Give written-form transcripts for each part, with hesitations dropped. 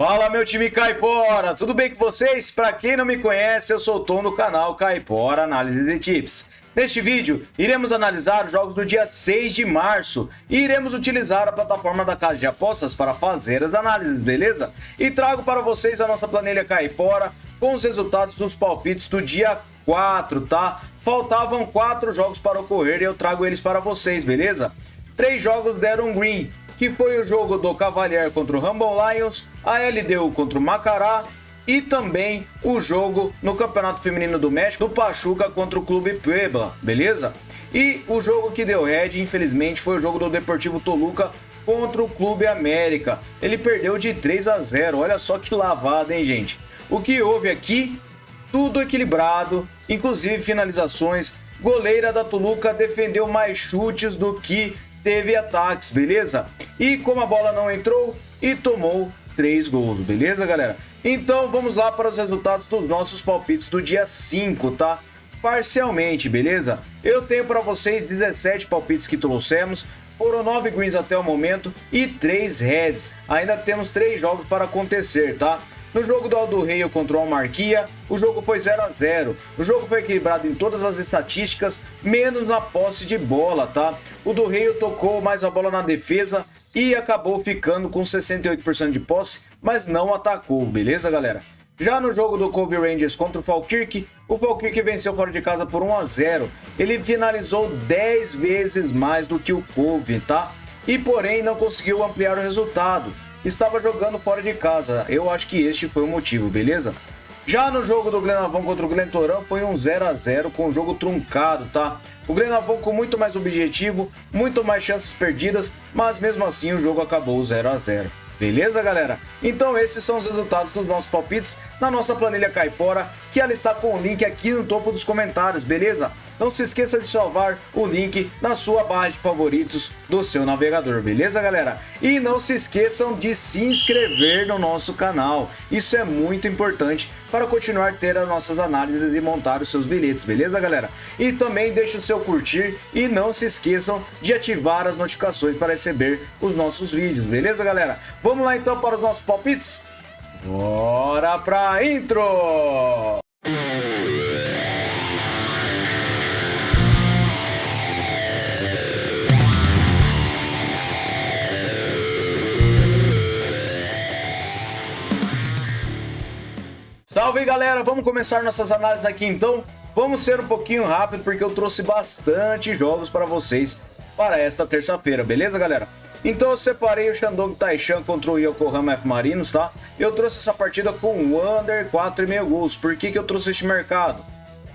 Fala, meu time Caipora, tudo bem com vocês? Para quem não me conhece, eu sou o Tom do canal Caipora Análises e Tips. Neste vídeo, iremos analisar os jogos do dia 6 de março e iremos utilizar a plataforma da Casa de Apostas para fazer as análises, beleza? E trago para vocês a nossa planilha Caipora com os resultados dos palpites do dia 4, tá? Faltavam 4 jogos para ocorrer e eu trago eles para vocês, beleza? 3 jogos deram green, que foi o jogo do Cavalier contra o Humble Lions, a LDU contra o Macará e também o jogo no Campeonato Feminino do México, do Pachuca contra o Clube Puebla, beleza? E o jogo que deu red, infelizmente, foi o jogo do Deportivo Toluca contra o Clube América. Ele perdeu de 3-0, olha só que lavada, hein, gente? O que houve aqui? Tudo equilibrado, inclusive finalizações. Goleira da Toluca defendeu mais chutes do que teve ataques, beleza? E como a bola não entrou, e tomou 3 gols, beleza, galera? Então vamos lá para os resultados dos nossos palpites do dia 5, tá? Parcialmente, beleza? Eu tenho para vocês 17 palpites que trouxemos, foram 9 greens até o momento e 3 reds. Ainda temos 3 jogos para acontecer, tá? No jogo do Aldo Rei contra o Almarquia, o jogo foi 0-0. O jogo foi equilibrado em todas as estatísticas, menos na posse de bola, tá? O do Rei tocou mais a bola na defesa e acabou ficando com 68% de posse, mas não atacou, beleza, galera? Já no jogo do Cove Rangers contra o Falkirk venceu fora de casa por 1-0. Ele finalizou 10 vezes mais do que o Cove, tá? E porém não conseguiu ampliar o resultado. Estava jogando fora de casa, eu acho que este foi o motivo, beleza? Já no jogo do Glenavon contra o Glentoran foi um 0-0 com o jogo truncado, tá? O Glenavon com muito mais objetivo, muito mais chances perdidas, mas mesmo assim o jogo acabou 0-0. Beleza, galera? Então esses são os resultados dos nossos palpites na nossa planilha Caipora, que ela está com o link aqui no topo dos comentários, beleza? Não se esqueça de salvar o link na sua barra de favoritos do seu navegador, beleza, galera? E não se esqueçam de se inscrever no nosso canal, isso é muito importante para continuar ter as nossas análises e montar os seus bilhetes, beleza, galera? E também deixe o seu curtir e não se esqueçam de ativar as notificações para receber os nossos vídeos, beleza, galera? Vamos lá então para os nossos palpites? Bora pra intro! Salve, galera! Vamos começar nossas análises aqui então. Vamos ser um pouquinho rápido porque eu trouxe bastante jogos para vocês para esta terça-feira, beleza, galera? Então eu separei o Shandong Taishan contra o Yokohama F Marinos, tá? Eu trouxe essa partida com under 4,5 gols. Por que eu trouxe este mercado?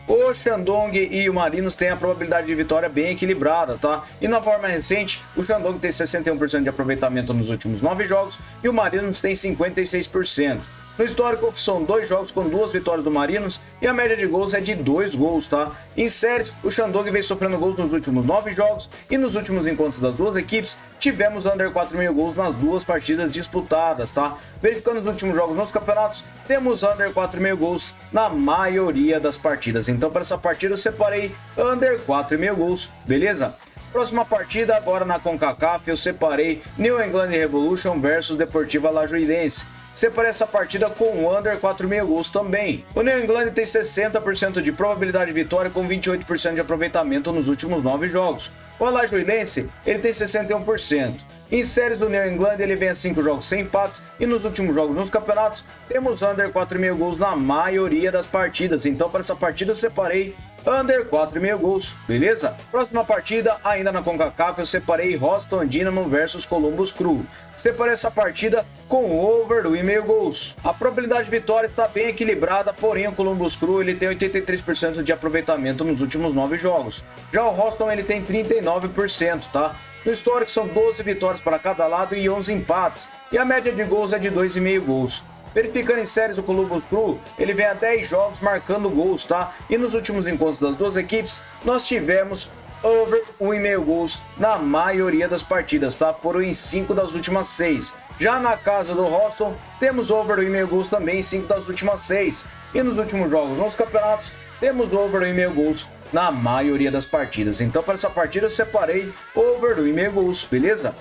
O Shandong e o Marinos têm a probabilidade de vitória bem equilibrada, tá? E na forma recente, o Shandong tem 61% de aproveitamento nos últimos 9 jogos e o Marinos tem 56%. No histórico, são 2 jogos com 2 vitórias do Marinos e a média de gols é de 2 gols, tá? Em séries, o Shandong vem sofrendo gols nos últimos 9 jogos e nos últimos encontros das duas equipes, tivemos under 4,5 gols nas 2 partidas disputadas, tá? Verificando os últimos jogos nos campeonatos, temos under 4,5 gols na maioria das partidas. Então, para essa partida, eu separei under 4,5 gols, beleza? Próxima partida, agora na CONCACAF, eu separei New England Revolution versus Deportiva Alajuelense. Separei essa partida com under 4,5 gols também. O New England tem 60% de probabilidade de vitória com 28% de aproveitamento nos últimos 9 jogos. O Alajuelense, ele tem 61%. Em séries do New England, ele vem a 5 jogos sem empates e nos últimos jogos nos campeonatos, temos under 4,5 gols na maioria das partidas. Então, para essa partida, eu separei under 4,5 gols, beleza? Próxima partida, ainda na CONCACAF, eu separei Houston Dynamo versus Columbus Crew. Separei essa partida com over 1,5 gols. A probabilidade de vitória está bem equilibrada, porém o Columbus Crew ele tem 83% de aproveitamento nos últimos 9 jogos. Já o Houston ele tem 39%, tá? No histórico são 12 vitórias para cada lado e 11 empates, e a média de gols é de 2,5 gols. Verificando em séries o Columbus Crew, ele vem a 10 jogos marcando gols, tá? E nos últimos encontros das duas equipes, nós tivemos over 1,5 gols na maioria das partidas, tá? Foram em 5 das últimas 6. Já na casa do Houston, temos over 1,5 gols também em 5 das últimas 6. E nos últimos jogos nos campeonatos, temos over 1,5 gols na maioria das partidas. Então, para essa partida, eu separei over 1,5 gols, beleza?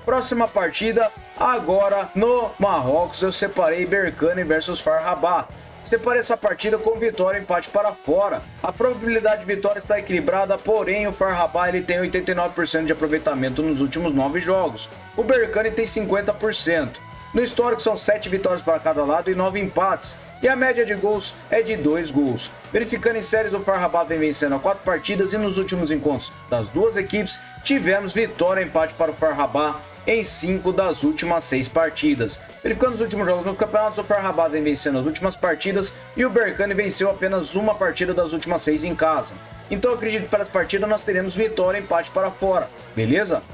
Próxima partida, agora no Marrocos, eu separei Berkane versus FAR Rabat. Separei essa partida com vitória e empate para fora. A probabilidade de vitória está equilibrada, porém o FAR Rabat ele tem 89% de aproveitamento nos últimos 9 jogos. O Berkane tem 50%. No histórico são 7 vitórias para cada lado e 9 empates. E a média de gols é de 2 gols. Verificando em séries, o FAR Rabat vem vencendo a 4 partidas e nos últimos encontros das duas equipes tivemos vitória e empate para o FAR Rabat em 5 das últimas 6 partidas. Verificando os últimos jogos nos campeonatos, o FAR Rabat vem vencendo as últimas partidas e o Berkane venceu apenas uma partida das últimas 6 em casa. Então eu acredito que para essa partida nós teremos vitória e empate para fora, beleza?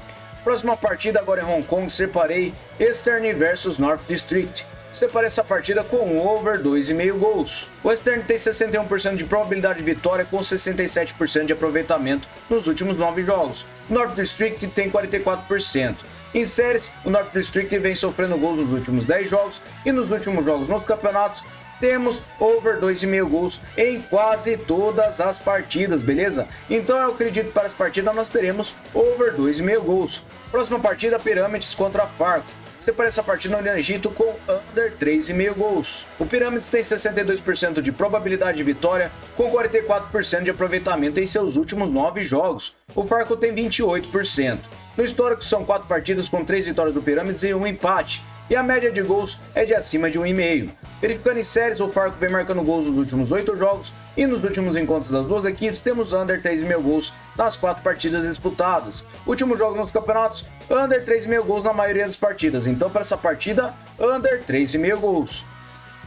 Próxima partida agora em Hong Kong, separei Eastern versus North District. Separei essa partida com over 2,5 gols. O Eastern tem 61% de probabilidade de vitória com 67% de aproveitamento nos últimos 9 jogos. O North District tem 44%. Em séries, o North District vem sofrendo gols nos últimos 10 jogos e nos últimos jogos nos campeonatos temos over 2,5 gols em quase todas as partidas, beleza? Então eu acredito que para essa partida nós teremos over 2,5 gols. Próxima partida, Pirâmides contra Farco. Separei essa partida no Egito com under 3,5 gols. O Pirâmides tem 62% de probabilidade de vitória com 44% de aproveitamento em seus últimos 9 jogos. O Farco tem 28%. No histórico são 4 partidas com 3 vitórias do Pirâmides e 1 empate. E a média de gols é de acima de 1,5. Verificando em séries, o Farco vem marcando gols nos últimos 8 jogos e nos últimos encontros das duas equipes temos under 3,5 gols nas 4 partidas disputadas. Últimos jogos nos campeonatos, under 3,5 gols na maioria das partidas. Então para essa partida, under 3,5 gols.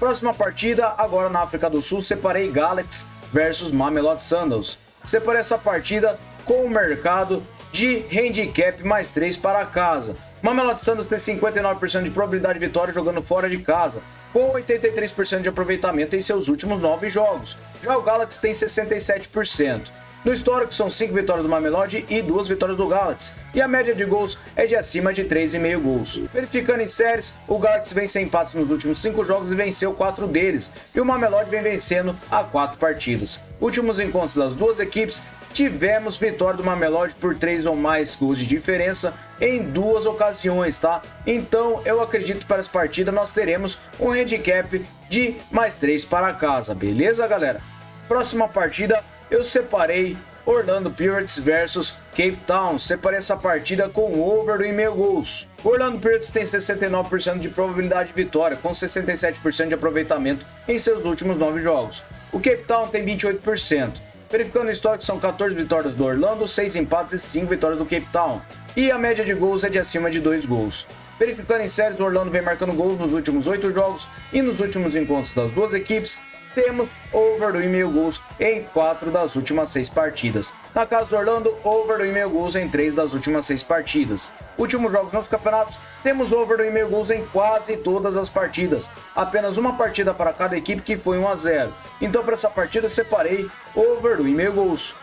Próxima partida, agora na África do Sul, separei Galaxy versus Mamelodi Sundowns. Separei essa partida com o mercado de handicap mais 3 para casa. Mamelodi Sundowns tem 59% de probabilidade de vitória jogando fora de casa, com 83% de aproveitamento em seus últimos 9 jogos. Já o Galaxy tem 67%. No histórico são 5 vitórias do Mamelodi e 2 vitórias do Galaxy, e a média de gols é de acima de 3,5 gols. Verificando em séries, o Galaxy vem sem empates nos últimos 5 jogos e venceu 4 deles, e o Mamelodi vem vencendo a 4 partidas. Últimos encontros das duas equipes, tivemos vitória do Mamelodi por 3 ou mais gols de diferença em 2 ocasiões, tá? Então eu acredito que para essa partida nós teremos um handicap de mais 3 para casa, beleza, galera? Próxima partida eu separei Orlando Pirates versus Cape Town. Separei essa partida com over 2,5 gols. O Orlando Pirates tem 69% de probabilidade de vitória, com 67% de aproveitamento em seus últimos 9 jogos. O Cape Town tem 28%. Verificando o histórico, são 14 vitórias do Orlando, 6 empates e 5 vitórias do Cape Town. E a média de gols é de acima de 2 gols. Verificando em séries, o Orlando vem marcando gols nos últimos 8 jogos e nos últimos encontros das duas equipes temos over 2,5 gols em 4 das últimas 6 partidas. Na casa do Orlando, over 2,5 gols em 3 das últimas 6 partidas. Últimos jogos nos campeonatos, temos over 2,5 gols em quase todas as partidas. Apenas uma partida para cada equipe que foi 1-0. Então para essa partida separei over 2,5 gols.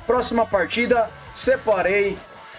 Próxima partida, separei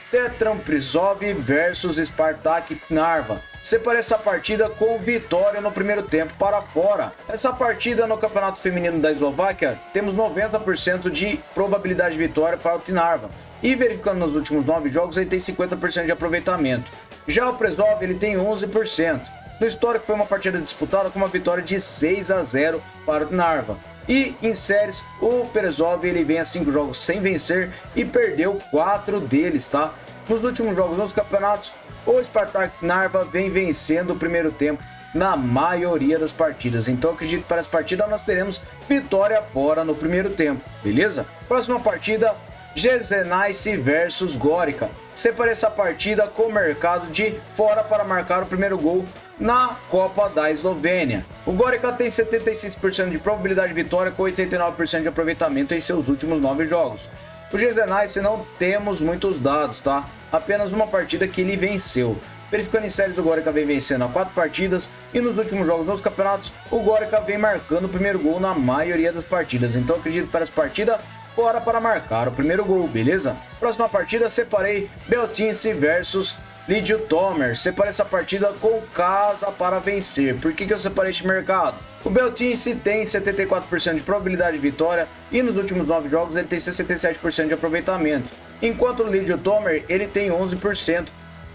Tetran Prizov versus Spartak Narva. Separei essa partida com vitória no primeiro tempo para fora. Essa partida no Campeonato Feminino da Eslováquia, temos 90% de probabilidade de vitória para o Tinarva. E verificando nos últimos 9 jogos, ele tem 50% de aproveitamento. Já o Prizov, ele tem 11%. No histórico foi uma partida disputada com uma vitória de 6-0 para o Tinarva. E em séries, o Prizov ele vem a 5 jogos sem vencer e perdeu 4 deles, tá? Nos últimos jogos nos campeonatos, o Spartak Narva vem vencendo o primeiro tempo na maioria das partidas. Então acredito que para essa partida nós teremos vitória fora no primeiro tempo, beleza? Próxima partida, Jesenaice versus Gorica. Separei essa partida com o mercado de fora para marcar o primeiro gol na Copa da Eslovênia. O Gorica tem 76% de probabilidade de vitória com 89% de aproveitamento em seus últimos 9 jogos. O Jesenaice não temos muitos dados, tá? Apenas uma partida que ele venceu. Verificando em séries, o Gorica vem vencendo a 4 partidas e nos últimos jogos nos campeonatos, o Gorica vem marcando o primeiro gol na maioria das partidas. Então acredito que para essa partida, fora para marcar o primeiro gol, beleza? Próxima partida, separei Beltince versus Lillehammer. Separei essa partida com casa para vencer. Por que eu separei este mercado? O Beltince tem 74% de probabilidade de vitória e nos últimos 9 jogos ele tem 67% de aproveitamento. Enquanto o Lillehammer ele tem 11%.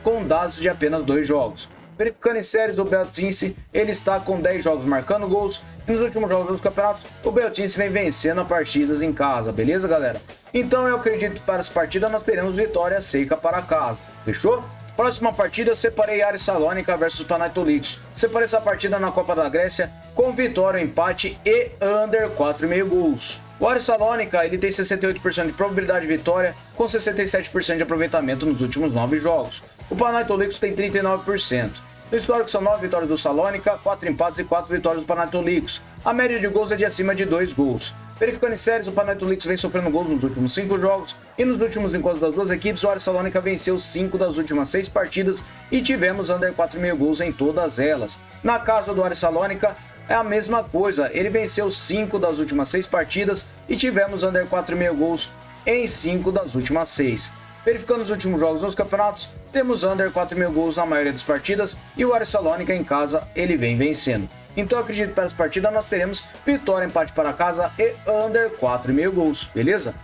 com dados de apenas 2 jogos. Verificando em séries, o Beltince ele está com 10 jogos marcando gols, e nos últimos jogos dos campeonatos, o Beltince vem vencendo partidas em casa, beleza, galera? Então eu acredito que para essa partida nós teremos vitória seca para casa, fechou? Próxima partida, eu separei Aris Salónica versus Panathinaikos. Separei essa partida na Copa da Grécia com vitória, empate e under 4,5 gols. O Aris Salónica ele tem 68% de probabilidade de vitória com 67% de aproveitamento nos últimos 9 jogos. O Panathinaikos tem 39%. No histórico são 9 vitórias do Salónica, 4 empates e 4 vitórias do Panathinaikos. A média de gols é de acima de 2 gols. Verificando em séries, o Panathinaikos vem sofrendo gols nos últimos 5 jogos e nos últimos encontros das duas equipes, o Aris Salónica venceu 5 das últimas 6 partidas e tivemos under 4,5 gols em todas elas. Na casa do Aris Salónica é a mesma coisa, ele venceu 5 das últimas 6 partidas e tivemos under 4,5 gols em 5 das últimas 6. Verificando os últimos jogos nos campeonatos, temos under 4,5 gols na maioria das partidas e o Aris Salónica em casa ele vem vencendo. Então eu acredito que para essa partida nós teremos vitória, empate para casa e under 4,5 gols, beleza?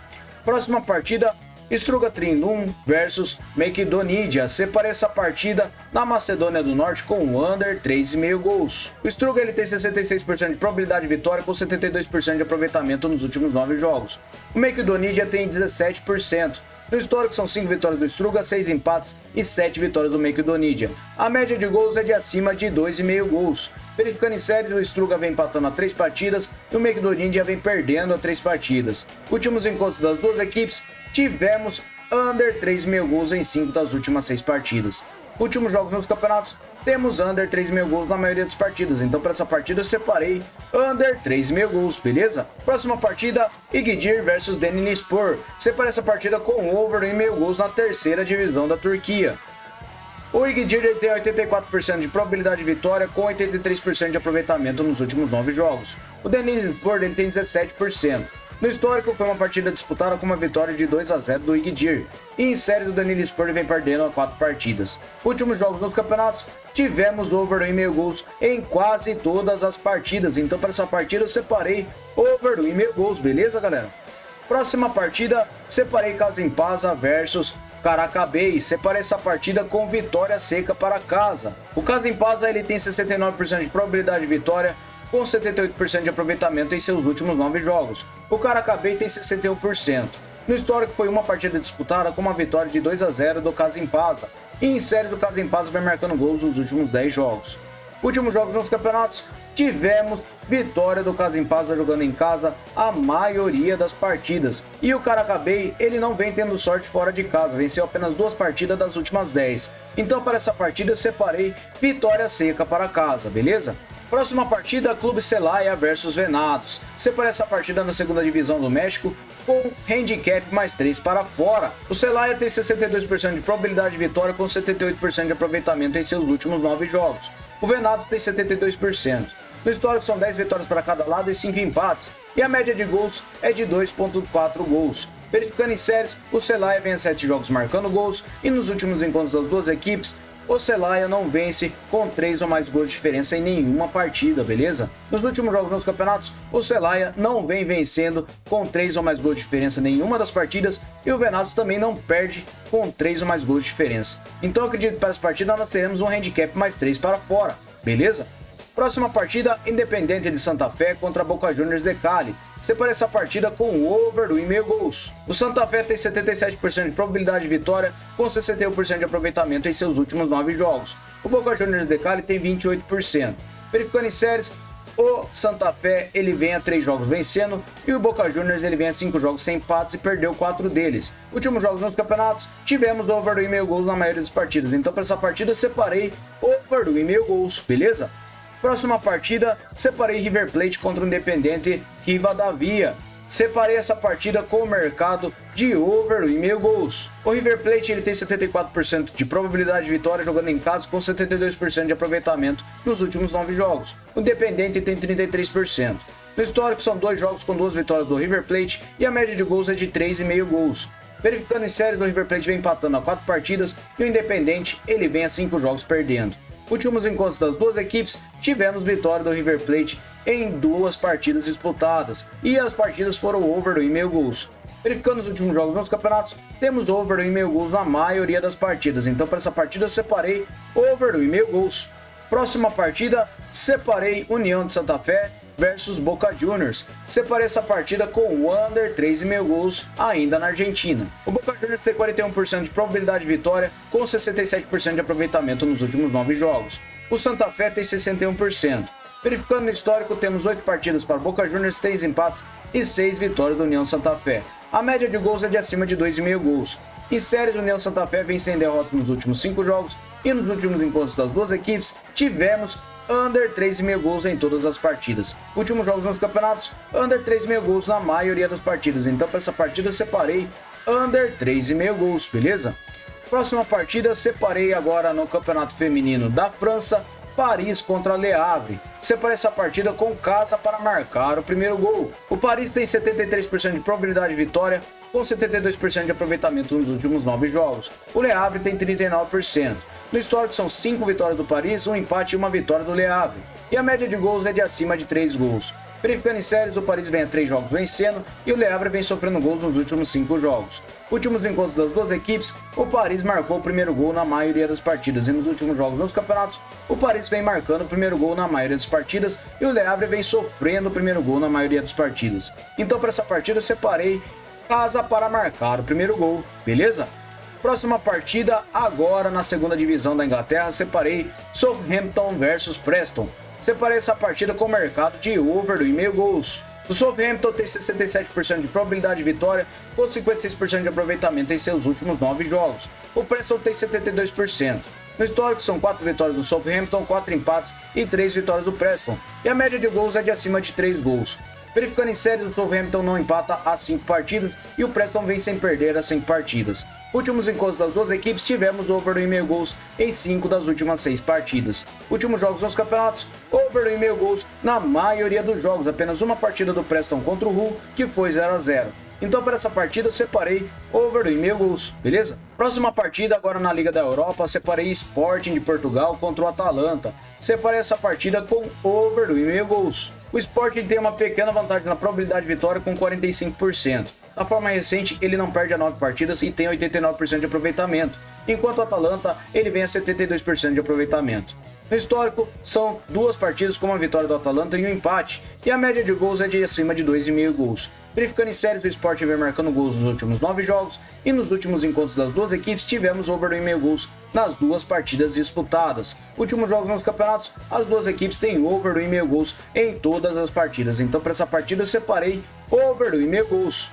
Próxima partida, Struga Trindum versus Makedonidia. Separei essa partida na Macedônia do Norte com under 3,5 gols. O Struga ele tem 66% de probabilidade de vitória com 72% de aproveitamento nos últimos 9 jogos. O Makedonidia tem 17%. No histórico são 5 vitórias do Struga, 6 empates e 7 vitórias do Makedonidia. A média de gols é de acima de 2,5 gols. Verificando em séries, o Struga vem empatando a 3 partidas e o Makedonidia vem perdendo a 3 partidas. Últimos encontros das duas equipes, tivemos under 3,5 gols em 5 das últimas 6 partidas. Últimos jogos nos campeonatos, temos under 3,5 gols na maioria das partidas, então para essa partida eu separei under 3,5 gols, beleza? Próxima partida, Igdir versus Denizlispor. Separei essa partida com over 1,5 gols na terceira divisão da Turquia. O Igdir tem 84% de probabilidade de vitória com 83% de aproveitamento nos últimos 9 jogos. O Denizlispor tem 17%. No histórico, foi uma partida disputada com uma vitória de 2-0 do Igdir. E em série, do Denizlispor vem perdendo a 4 partidas. Últimos jogos nos campeonatos, tivemos over 1,5 gols em quase todas as partidas. Então, para essa partida, eu separei over 1,5 gols, beleza, galera? Próxima partida, separei Kasimpasa versus Karacabey. Separei essa partida com vitória seca para casa. O Kasimpasa ele tem 69% de probabilidade de vitória com 78% de aproveitamento em seus últimos 9 jogos. O Karacabey tem 61%. No histórico foi uma partida disputada com uma vitória de 2-0 do Kasimpasa. E em série do Kasimpasa vem marcando gols nos últimos 10 jogos. Últimos jogos nos campeonatos, tivemos vitória do Kasimpasa jogando em casa a maioria das partidas. E o Karacabey, ele não vem tendo sorte fora de casa, venceu apenas 2 partidas das últimas 10. Então para essa partida eu separei vitória seca para casa, beleza? Próxima partida, Clube Celaya versus Venados. Separei essa partida na segunda divisão do México com handicap mais 3 para fora. O Celaya tem 62% de probabilidade de vitória com 78% de aproveitamento em seus últimos 9 jogos. O Venados tem 72%. No histórico são 10 vitórias para cada lado e 5 empates. E a média de gols é de 2,4 gols. Verificando em séries, o Celaya vem a 7 jogos marcando gols e nos últimos encontros das duas equipes, o Celaya não vence com 3 ou mais gols de diferença em nenhuma partida, beleza? Nos últimos jogos nos campeonatos, o Celaya não vem vencendo com 3 ou mais gols de diferença em nenhuma das partidas e o Venados também não perde com 3 ou mais gols de diferença. Então eu acredito que para essa partida nós teremos um handicap mais 3 para fora, beleza? Próxima partida, Independente de Santa Fé contra Boca Juniors de Cali. Separei essa partida com over 1,5 gols. O Santa Fé tem 77% de probabilidade de vitória com 61% de aproveitamento em seus últimos 9 jogos. O Boca Juniors de Cali tem 28%. Verificando em séries, o Santa Fé ele vem a 3 jogos vencendo e o Boca Juniors ele vem a 5 jogos sem empates e perdeu 4 deles. Últimos jogos nos campeonatos, tivemos over 1,5 gols na maioria das partidas. Então para essa partida eu separei over 1,5 gols, beleza? Próxima partida, separei River Plate contra o Independente Rivadavia. Separei essa partida com o mercado de over 1,5 gols. O River Plate ele tem 74% de probabilidade de vitória jogando em casa com 72% de aproveitamento nos últimos 9 jogos. O Independente tem 33%. No histórico são 2 jogos com 2 vitórias do River Plate e a média de gols é de 3,5 gols. Verificando em séries, o River Plate vem empatando a 4 partidas e o Independente ele vem a 5 jogos perdendo. Últimos encontros das duas equipes, tivemos vitória do River Plate em 2 partidas disputadas, e as partidas foram over 1,5 gols. Verificando os últimos jogos nos campeonatos, temos over 1,5 gols na maioria das partidas. Então, para essa partida, eu separei over 1,5 gols. Próxima partida, separei União de Santa Fé versus Boca Juniors. Separei essa partida com under 3,5 gols ainda na Argentina. O Boca Juniors tem 41% de probabilidade de vitória com 67% de aproveitamento nos últimos 9 jogos. O Santa Fé tem 61%. Verificando no histórico, temos 8 partidas para Boca Juniors, 3 empates e 6 vitórias da União Santa Fé. A média de gols é de acima de 2,5 gols. Em séries, a União Santa Fé vem sem derrota nos últimos 5 jogos e nos últimos encontros das duas equipes tivemos under 3,5 gols em todas as partidas. Últimos jogos nos campeonatos, under 3,5 gols na maioria das partidas. Então, para essa partida, eu separei under 3,5 gols, beleza? Próxima partida, separei agora no Campeonato Feminino da França, Paris contra Le Havre. Separei essa partida com casa para marcar o primeiro gol. O Paris tem 73% de probabilidade de vitória, com 72% de aproveitamento nos últimos 9 jogos. O Le Havre tem 39%. No histórico são 5 vitórias do Paris, 1 empate e 1 vitória do Le Havre. E a média de gols é de acima de 3 gols. Verificando em séries, o Paris vem a 3 jogos vencendo e o Le Havre vem sofrendo gols nos últimos 5 jogos. Últimos encontros das duas equipes, o Paris marcou o primeiro gol na maioria das partidas e nos últimos jogos nos campeonatos, o Paris vem marcando o primeiro gol na maioria das partidas e o Le Havre vem sofrendo o primeiro gol na maioria das partidas. Então, para essa partida, eu separei casa para marcar o primeiro gol, beleza? Próxima partida, agora na segunda divisão da Inglaterra, separei Southampton versus Preston. Separei essa partida com o mercado de over 1,5 gols. O Southampton tem 67% de probabilidade de vitória, com 56% de aproveitamento em seus últimos 9 jogos. O Preston tem 72%. No histórico são 4 vitórias do Southampton, 4 empates e 3 vitórias do Preston. E a média de gols é de acima de 3 gols. Verificando em séries, o Southampton não empata há 5 partidas e o Preston vem sem perder as 5 partidas. Últimos encontros das duas equipes, tivemos over 1,5 gols em 5 das últimas 6 partidas. Últimos jogos nos campeonatos, over 1,5 gols na maioria dos jogos, apenas uma partida do Preston contra o Hull, que foi 0-0. Então, para essa partida, eu separei over 1,5 gols, beleza? Próxima partida, agora na Liga da Europa, separei Sporting de Portugal contra o Atalanta. Separei essa partida com over 1,5 gols. O Sporting tem uma pequena vantagem na probabilidade de vitória com 45%. Na forma recente, ele não perde a 9 partidas e tem 89% de aproveitamento, enquanto o Atalanta ele vem a 72% de aproveitamento. No histórico, são 2 partidas com uma vitória do Atalanta e um empate, e a média de gols é de acima de 2,5 gols. Verificando em séries, o Sporting vem marcando gols nos últimos 9 jogos, e nos últimos encontros das duas equipes tivemos over 1,5 gols nas 2 partidas disputadas. Últimos jogos nos campeonatos, as duas equipes têm over 1,5 gols em todas as partidas. Então, para essa partida, eu separei over 1,5 gols.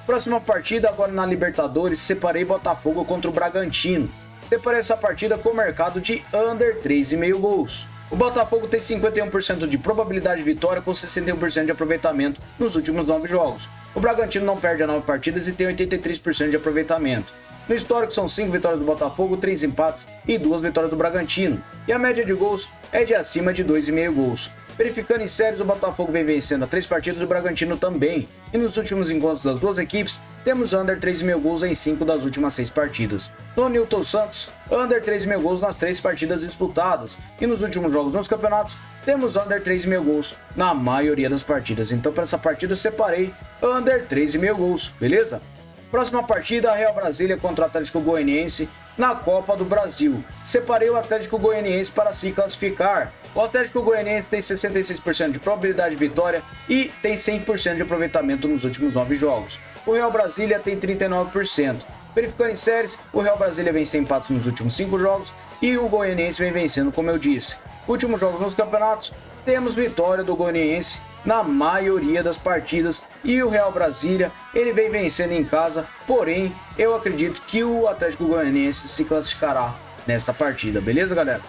Próxima partida, agora na Libertadores, separei Botafogo contra o Bragantino. Separei essa partida com o mercado de under 3,5 gols. O Botafogo tem 51% de probabilidade de vitória com 61% de aproveitamento nos últimos 9 jogos. O Bragantino não perde a 9 partidas e tem 83% de aproveitamento. No histórico são 5 vitórias do Botafogo, 3 empates e 2 vitórias do Bragantino. E a média de gols é de acima de 2,5 gols. Verificando em séries, o Botafogo vem vencendo a 3 partidas e o Bragantino também. E nos últimos encontros das duas equipes, temos under 3,5 gols em 5 das últimas 6 partidas. No Newton Santos, under 3,5 gols nas 3 partidas disputadas. E nos últimos jogos nos campeonatos, temos under 3,5 gols na maioria das partidas. Então, para essa partida, eu separei under 3,5 gols, beleza? Próxima partida, Real Brasília contra o Atlético Goianiense na Copa do Brasil. Separei o Atlético Goianiense para se classificar. O Atlético Goianiense tem 66% de probabilidade de vitória e tem 100% de aproveitamento nos últimos 9 jogos. O Real Brasília tem 39%. Verificando em séries, o Real Brasília vem sem empates nos últimos 5 jogos e o Goianiense vem vencendo, como eu disse. Últimos jogos nos campeonatos, temos vitória do Goianiense na maioria das partidas e o Real Brasília ele vem vencendo em casa, porém eu acredito que o Atlético Goianiense se classificará nessa partida, beleza, galera?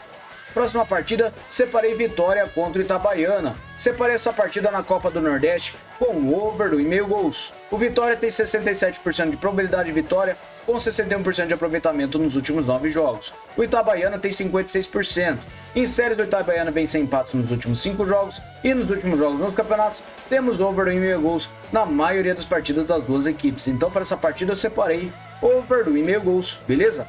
Próxima partida, separei vitória contra o Itabaiana. Separei essa partida na Copa do Nordeste com over 1,5 gols. O Vitória tem 67% de probabilidade de vitória com 61% de aproveitamento nos últimos 9 jogos. O Itabaiana tem 56%. Em séries, o Itabaiana vem sem empates nos últimos 5 jogos e nos últimos jogos nos campeonatos temos over 1,5 gols na maioria das partidas das duas equipes. Então, para essa partida eu separei over 1,5 gols, beleza?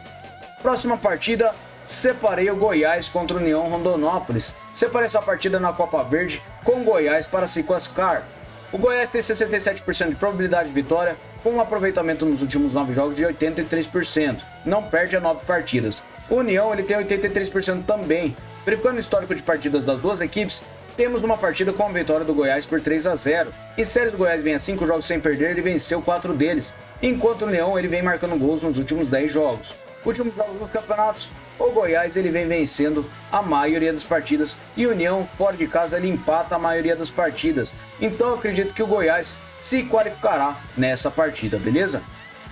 Próxima partida, separei o Goiás contra o União Rondonópolis. Separei essa partida na Copa Verde com o Goiás para se classificar. O Goiás tem 67% de probabilidade de vitória com um aproveitamento nos últimos 9 jogos de 83%, não perde a 9 partidas. O União ele tem 83% também. Verificando o histórico de partidas das duas equipes, temos uma partida com a vitória do Goiás por 3-0. Em séries, o Goiás vem a 5 jogos sem perder e venceu 4 deles, enquanto o União ele vem marcando gols nos últimos 10 jogos. Últimos jogos dos campeonatos, o Goiás ele vem vencendo a maioria das partidas e o União, fora de casa, ele empata a maioria das partidas. Então eu acredito que o Goiás se qualificará nessa partida, beleza?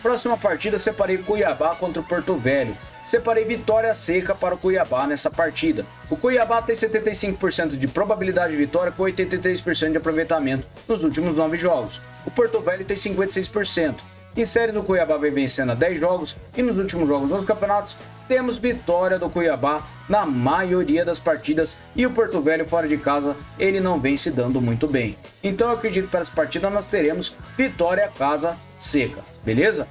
Próxima partida, separei Cuiabá contra o Porto Velho. Separei vitória seca para o Cuiabá nessa partida. O Cuiabá tem 75% de probabilidade de vitória com 83% de aproveitamento nos últimos 9 jogos. O Porto Velho tem 56%. Em série, do Cuiabá vem vencendo a 10 jogos e nos últimos jogos dos campeonatos temos vitória do Cuiabá na maioria das partidas e o Porto Velho fora de casa ele não vem se dando muito bem. Então eu acredito que para essa partida nós teremos vitória casa seca, beleza?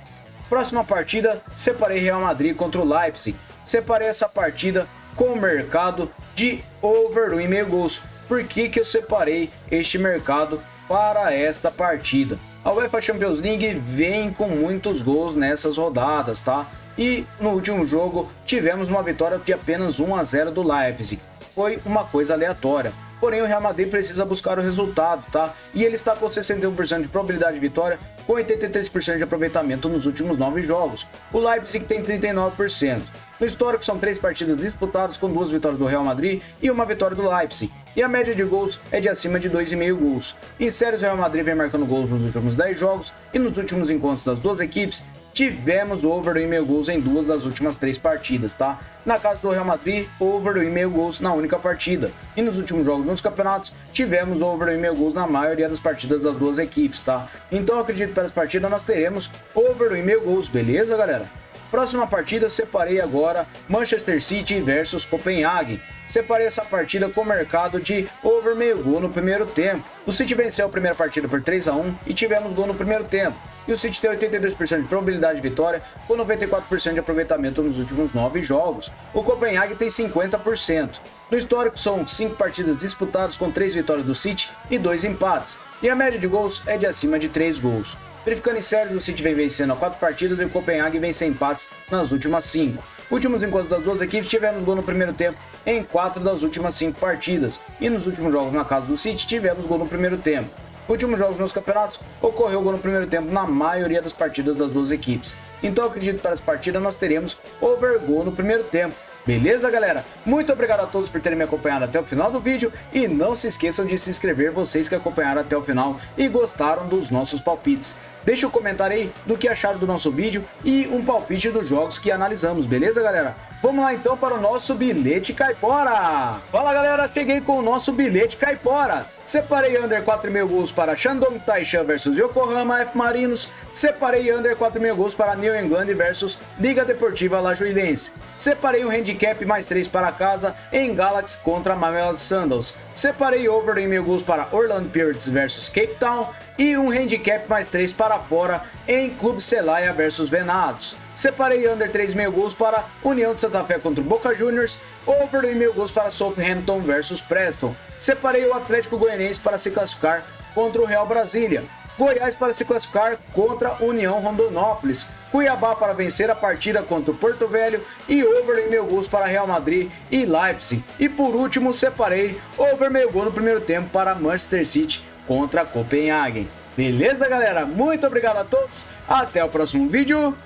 Próxima partida, separei Real Madrid contra o Leipzig. Separei essa partida com o mercado de over 1,5 gols. Por que eu separei este mercado para esta partida? A UEFA Champions League vem com muitos gols nessas rodadas, tá? E no último jogo tivemos uma vitória de apenas 1-0 do Leipzig. Foi uma coisa aleatória. Porém, o Real Madrid precisa buscar o resultado, tá? E ele está com 61% de probabilidade de vitória, com 83% de aproveitamento nos últimos 9 jogos. O Leipzig tem 39%. No histórico, são 3 partidas disputadas com 2 vitórias do Real Madrid e uma vitória do Leipzig. E a média de gols é de acima de 2,5 gols. Em séries, o Real Madrid vem marcando gols nos últimos 10 jogos e nos últimos encontros das duas equipes, tivemos over 1,5 gols em 2 das últimas 3 partidas, tá? Na casa do Real Madrid, over 1,5 gols na única partida. E nos últimos jogos nos campeonatos, tivemos over 1,5 gols na maioria das partidas das duas equipes, tá? Então eu acredito que para essa partida nós teremos over 1,5 gols, beleza, galera? Próxima partida, separei agora Manchester City versus Copenhague. Separei essa partida com o mercado de over meio gol no primeiro tempo. O City venceu a primeira partida por 3-1 e tivemos gol no primeiro tempo. E o City tem 82% de probabilidade de vitória com 94% de aproveitamento nos últimos 9 jogos. O Copenhague tem 50%. No histórico, são 5 partidas disputadas com 3 vitórias do City e 2 empates. E a média de gols é de acima de 3 gols. Verificando em séries, o City vem vencendo a 4 partidas e o Copenhague vem sem empates nas últimas 5. Últimos encontros das duas equipes, tivemos gol no primeiro tempo em 4 das últimas 5 partidas. E nos últimos jogos na casa do City, tivemos gol no primeiro tempo. Últimos jogos nos campeonatos, ocorreu gol no primeiro tempo na maioria das partidas das duas equipes. Então eu acredito que para essa partida nós teremos over gol no primeiro tempo. Beleza, galera? Muito obrigado a todos por terem me acompanhado até o final do vídeo e não se esqueçam de se inscrever, vocês que acompanharam até o final e gostaram dos nossos palpites. Deixa um comentário aí do que acharam do nosso vídeo e um palpite dos jogos que analisamos, beleza, galera? Vamos lá então para o nosso bilhete caipora! Fala, galera, cheguei com o nosso bilhete caipora. Separei under 4,5 gols para Shandong Taishan versus Yokohama F Marinos. Separei under 4,5 gols para New England versus Liga Deportiva Alajuelense. Separei um handicap mais 3 para casa em Galaxy contra Mamelodi Sundowns. Separei over 1,5 gols para Orlando Pirates versus Cape Town e um handicap mais 3 para fora em Clube Celaya versus Venados. Separei under 3,5 gols para União de Santa Fé contra o Boca Juniors, over 1,5 gols para Southampton versus Preston. Separei o Atlético Goianiense para se classificar contra o Real Brasília, Goiás para se classificar contra a União Rondonópolis, Cuiabá para vencer a partida contra o Porto Velho e over 1,5 gols para Real Madrid e Leipzig. E por último, separei over 1,5 gol no primeiro tempo para Manchester City contra Copenhagen. Beleza, galera? Muito obrigado a todos. Até o próximo vídeo.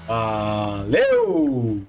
Valeu!